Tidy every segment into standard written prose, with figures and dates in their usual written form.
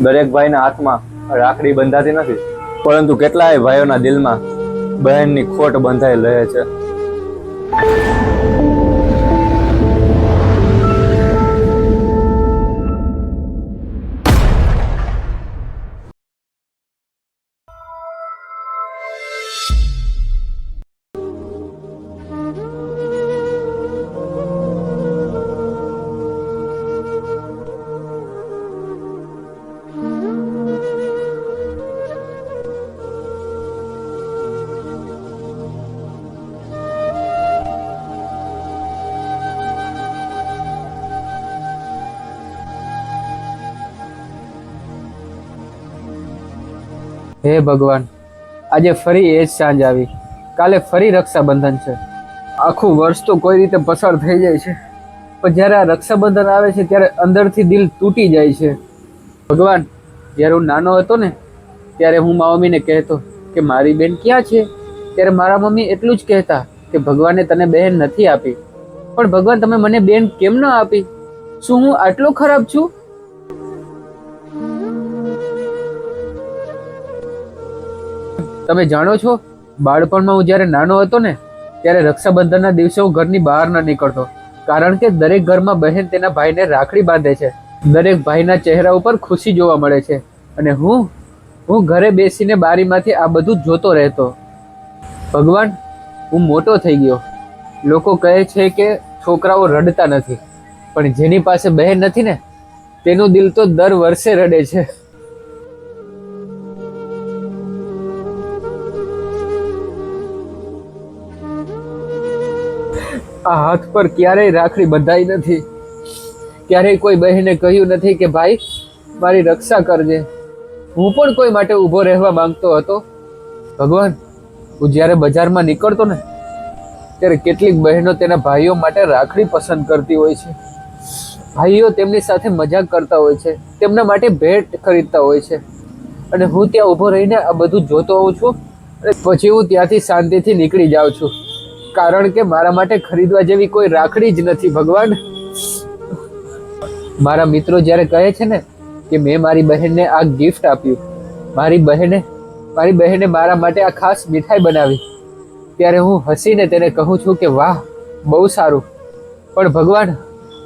દરેક ભાઈના હાથમાં રાખડી બંધાતી નથી, પરંતુ કેટલાય ભાઈઓના દિલમાં બહેનની ખોટ બંધાઈ રહે છે. હે ભગવાન, આજે ફરી એ જ સાંજ આવી. કાલે ફરી રક્ષાબંધન છે. આખું વર્ષ તો કોઈ રીતે પસાર થઈ જાય છે, પણ જ્યારે આ રક્ષાબંધન આવે છે ત્યારે અંદરથી દિલ તૂટી જાય છે. ભગવાન, જ્યારે હું નાનો હતો ને ત્યારે હું મારા મમ્મીને કહેતો કે મારી બેન ક્યાં છે, ત્યારે મારા મમ્મી એટલું જ કહેતા કે ભગવાને તને બહેન નથી આપી. પણ ભગવાન, તમે મને બેન કેમ ન આપી? શું હું આટલો ખરાબ છું? તમે જાણો છો, બાળપણમાં હું જ્યારે નાનો હતો ને ત્યારે રક્ષાબંધનના દિવસે હું ઘરની બહાર ન નીકળતો, કારણ કે દરેક ઘરમાં બહેન તેના ભાઈને રાખડી બાંધે છે. દરેક ભાઈના ચહેરા ઉપર ખુશી જોવા મળે છે, અને હું ઘરે બેસીને બારીમાંથી આ બધું જોતો રહેતો. ભગવાન, હું મોટો થઈ ગયો. લોકો કહે છે કે છોકરાઓ રડતા નથી, પણ જેની પાસે બહેન નથી ને તેનું દિલ તો દર વર્ષે રડે છે. આ હાથ પર ક્યારેય રાખડી બંધાઈ નથી. ક્યારેય કોઈ બહેને કહ્યું નથી કે ભાઈ મારી રક્ષા કરજે. હું પણ કોઈ માટે ઊભો રહેવા માંગતો હતો. ભગવાન, હું જ્યારે બજારમાં નીકળતો ને ત્યારે કેટલીક બહેનો તેના ભાઈઓ માટે રાખડી પસંદ કરતી હોય છે. ભાઈઓ તેમની સાથે મજાક કરતા હોય છે, તેમના માટે ભેટ ખરીદતા હોય છે, અને હું ત્યાં ઊભો રહીને આ બધું જોતો હોઉં છું. અને પછી હું ત્યાંથી શાંતિથી નીકળી જાઉં છું, કારણ કે મારા માટે ખરીદવા જેવી કોઈ રાખડી જ નથી. ભગવાન, મારા મિત્રો જ્યારે કહે છે ને કે મેં મારી બહેનને આ ગિફ્ટ આપ્યું, મારી બહેને મારા માટે આ ખાસ મીઠાઈ બનાવી, ત્યારે હું હસીને તેને કહું છું કે વાહ, બહુ સારું. પણ ભગવાન,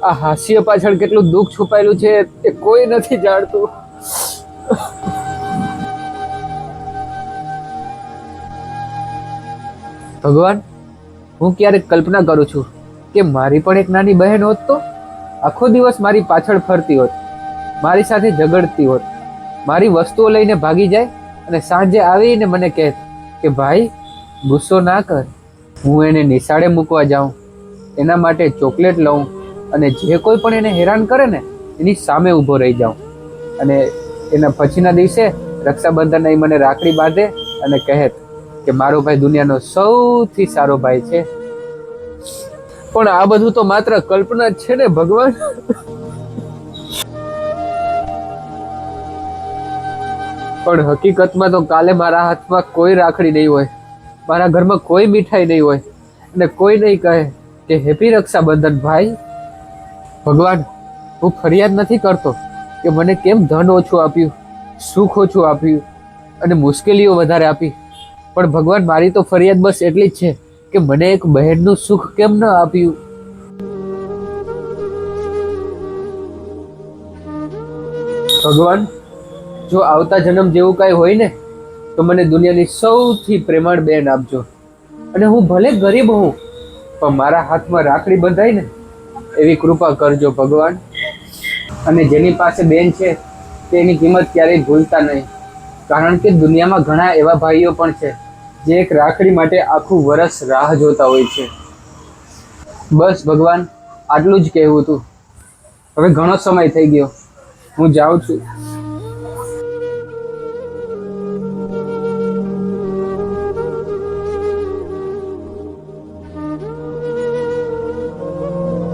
આ હાસ્ય પાછળ કેટલું દુઃખ છુપાયેલું છે તે કોઈ નથી જાણતું. ભગવાન, હું ક્યારેક કલ્પના કરું છું કે મારી પણ એક નાની બહેન હોત તો આખો દિવસ મારી પાછળ ફરતી હોત, મારી સાથે ઝઘડતી હોત, મારી વસ્તુઓ લઈને ભાગી જાય અને સાંજે આવીને મને કહેત કે ભાઈ ગુસ્સો ના કર. હું એને નિશાળે મૂકવા જાઉં, એના માટે ચોકલેટ લઉં, અને જે કોઈ પણ એને હેરાન કરે ને એની સામે ઊભો રહી જાઉં. અને એના પછીના દિવસે રક્ષાબંધન મને રાખડી બાંધે અને કહેત કે મારો ભાઈ દુનિયાનો સૌથી સારો ભાઈ છે. પણ આ બધું તો માત્ર કલ્પના જ છે ને ભગવાન. પણ હકીકતમાં તો કાલે મારા હાથમાં કોઈ રાખડી નહીં હોય, મારા ઘરમાં કોઈ મીઠાઈ નહીં હોય, અને કોઈ નહીં કહે કે હેપી રક્ષાબંધન ભાઈ. ભગવાન, હું ફરિયાદ નથી કરતો કે મને કેમ ધન ઓછું આપ્યું, સુખ ઓછું આપ્યું અને મુશ્કેલીઓ વધારે આપી. પણ ભગવાન, મારી તો ફરિયાદ બસ એટલી જ છે કે મને એક બહેનનું સુખ કેમ ન આપ્યું. ભગવાન, જો આવતા જન્મ જેવું કાંઈ હોય ને તો મને દુનિયાની સૌથી પ્રેમાળ બહેન આપજો. અને હું ભલે ગરીબ હોઉં પણ મારા હાથમાં રાખડી બંધાય ને એવી કૃપા કરજો ભગવાન. અને જેની પાસે બેન છે તેની કિંમત ક્યારેય ભૂલતા નહીં, કારણ કે દુનિયામાં ઘણા એવા ભાઈઓ પણ છે જે એક રાખડી માટે આખું વરસ રાહ જોતા હોય છે. બસ ભગવાન, આટલું જ કહેવું હતું. હવે ઘણો સમય થઈ ગયો, હું જાઉં છું.